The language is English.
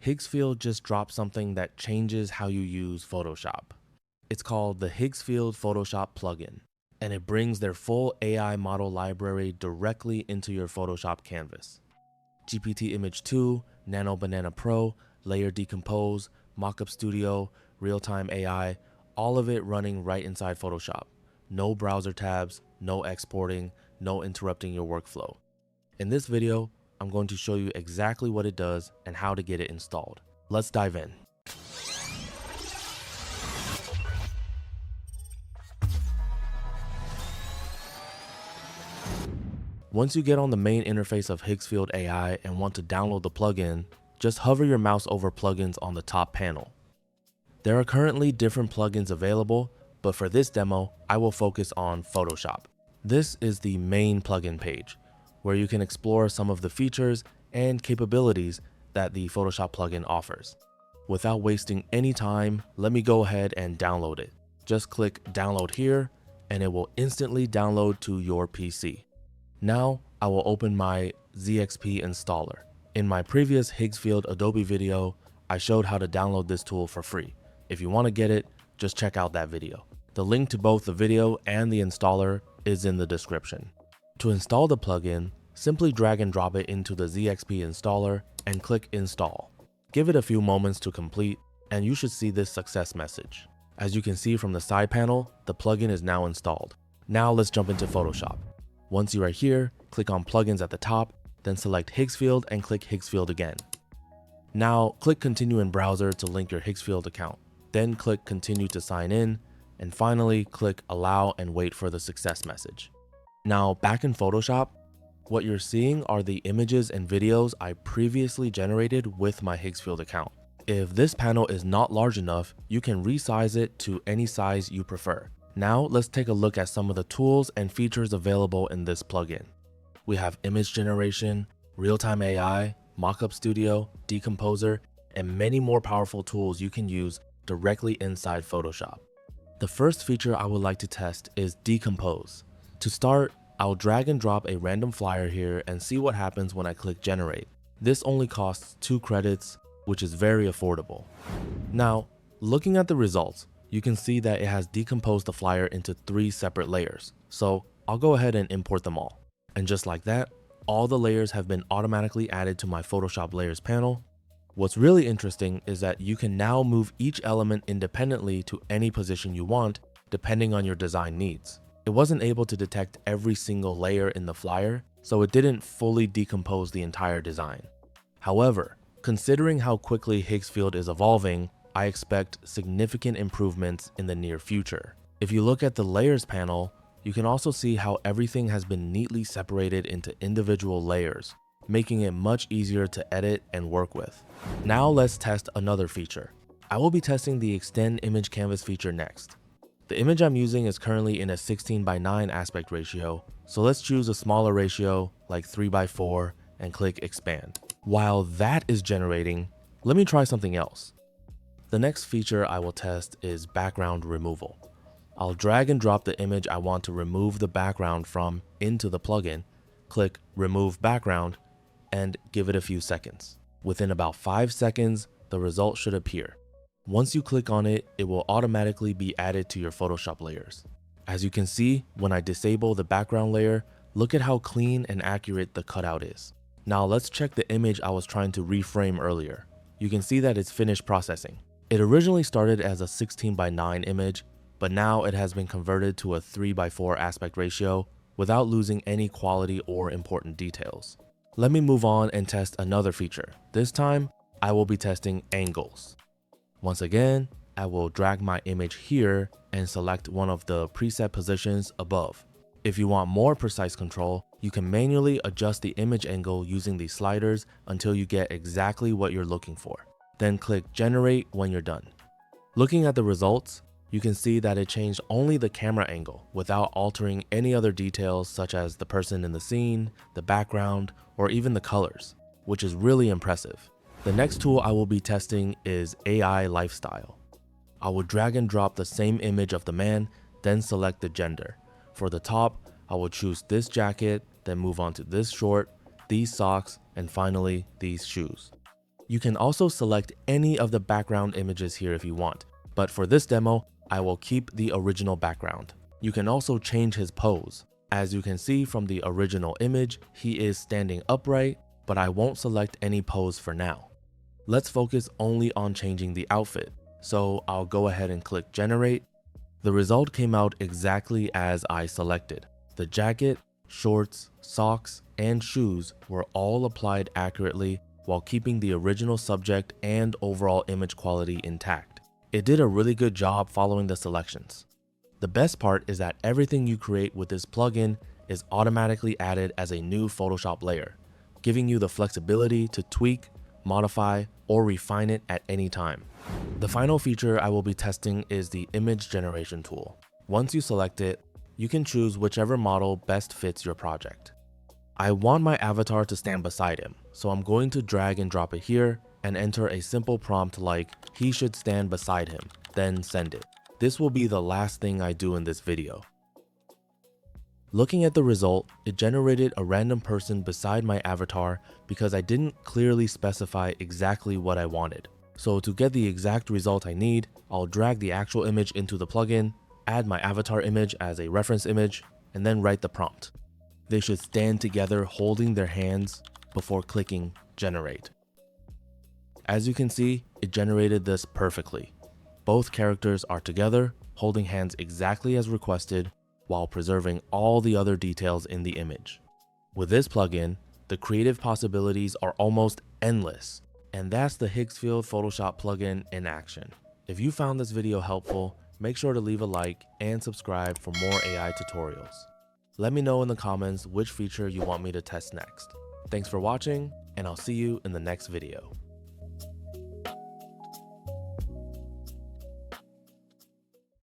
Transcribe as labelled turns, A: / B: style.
A: Higgsfield just dropped something that changes how you use Photoshop. It's called the Higgsfield Photoshop Plugin, and it brings their full AI model library directly into your Photoshop canvas. GPT Image 2, Nano Banana Pro, Layer Decompose, Mockup Studio, Real-Time AI, all of it running right inside Photoshop. No browser tabs, no exporting, no interrupting your workflow. In this video, I'm going to show you exactly what it does and how to get it installed. Let's dive in. Once you get on the main interface of Higgsfield AI and want to download the plugin, just hover your mouse over plugins on the top panel. There are currently different plugins available, but for this demo, I will focus on Photoshop. This is the main plugin page, where you can explore some of the features and capabilities that the Photoshop plugin offers. Without wasting any time, let me go ahead and download it. Just click download here, and it will instantly download to your PC. Now, I will open my ZXP Installer. In my previous Higgsfield Adobe video, I showed how to download this tool for free. If you want to get it, just check out that video. The link to both the video and the installer is in the description. To install the plugin, simply drag and drop it into the ZXP Installer and click Install. Give it a few moments to complete, and you should see this success message. As you can see from the side panel, the plugin is now installed. Now let's jump into Photoshop. Once you are here, click on Plugins at the top, then select Higgsfield and click Higgsfield again. Now click Continue in Browser to link your Higgsfield account. Then click Continue to sign in, and finally click Allow and wait for the success message. Now back in Photoshop, what you're seeing are the images and videos I previously generated with my Higgsfield account. If this panel is not large enough, you can resize it to any size you prefer. Now let's take a look at some of the tools and features available in this plugin. We have image generation, real-time AI, Mockup Studio, Decomposer, and many more powerful tools you can use directly inside Photoshop. The first feature I would like to test is Decompose. To start, I'll drag and drop a random flyer here and see what happens when I click generate. This only costs 2 credits, which is very affordable. Now, looking at the results, you can see that it has decomposed the flyer into 3 separate layers. So I'll go ahead and import them all. And just like that, all the layers have been automatically added to my Photoshop layers panel. What's really interesting is that you can now move each element independently to any position you want, depending on your design needs. It wasn't able to detect every single layer in the flyer, so it didn't fully decompose the entire design. However, considering how quickly Higgsfield is evolving, I expect significant improvements in the near future. If you look at the layers panel, you can also see how everything has been neatly separated into individual layers, making it much easier to edit and work with. Now let's test another feature. I will be testing the Extend Image Canvas feature next. The image I'm using is currently in a 16:9 aspect ratio, so let's choose a smaller ratio like 3:4 and click Expand. While that is generating, let me try something else. The next feature I will test is background removal. I'll drag and drop the image I want to remove the background from into the plugin, click Remove Background, and give it a few seconds. Within about 5 seconds, the result should appear. Once you click on it, it will automatically be added to your Photoshop layers. As you can see, when I disable the background layer, look at how clean and accurate the cutout is. Now let's check the image I was trying to reframe earlier. You can see that it's finished processing. It originally started as a 16:9 image, but now it has been converted to a 3:4 aspect ratio without losing any quality or important details. Let me move on and test another feature. This time, I will be testing angles. Once again, I will drag my image here and select one of the preset positions above. If you want more precise control, you can manually adjust the image angle using these sliders until you get exactly what you're looking for. Then click Generate when you're done. Looking at the results, you can see that it changed only the camera angle without altering any other details such as the person in the scene, the background, or even the colors, which is really impressive. The next tool I will be testing is AI Lifestyle. I will drag and drop the same image of the man, then select the gender. For the top, I will choose this jacket, then move on to this short, these socks, and finally these shoes. You can also select any of the background images here if you want, but for this demo, I will keep the original background. You can also change his pose. As you can see from the original image, he is standing upright, but I won't select any pose for now. Let's focus only on changing the outfit. So I'll go ahead and click generate. The result came out exactly as I selected. The jacket, shorts, socks, and shoes were all applied accurately while keeping the original subject and overall image quality intact. It did a really good job following the selections. The best part is that everything you create with this plugin is automatically added as a new Photoshop layer, giving you the flexibility to tweak, modify, or refine it at any time. The final feature I will be testing is the image generation tool. Once you select it, you can choose whichever model best fits your project. I want my avatar to stand beside him, so I'm going to drag and drop it here and enter a simple prompt like, "He should stand beside him," then send it. This will be the last thing I do in this video. Looking at the result, it generated a random person beside my avatar because I didn't clearly specify exactly what I wanted. So to get the exact result I need, I'll drag the actual image into the plugin, add my avatar image as a reference image, and then write the prompt. They should stand together holding their hands before clicking generate. As you can see, it generated this perfectly. Both characters are together, holding hands exactly as requested, while preserving all the other details in the image. With this plugin, the creative possibilities are almost endless. And that's the Higgsfield Photoshop plugin in action. If you found this video helpful, make sure to leave a like and subscribe for more AI tutorials. Let me know in the comments which feature you want me to test next. Thanks for watching, and I'll see you in the next video.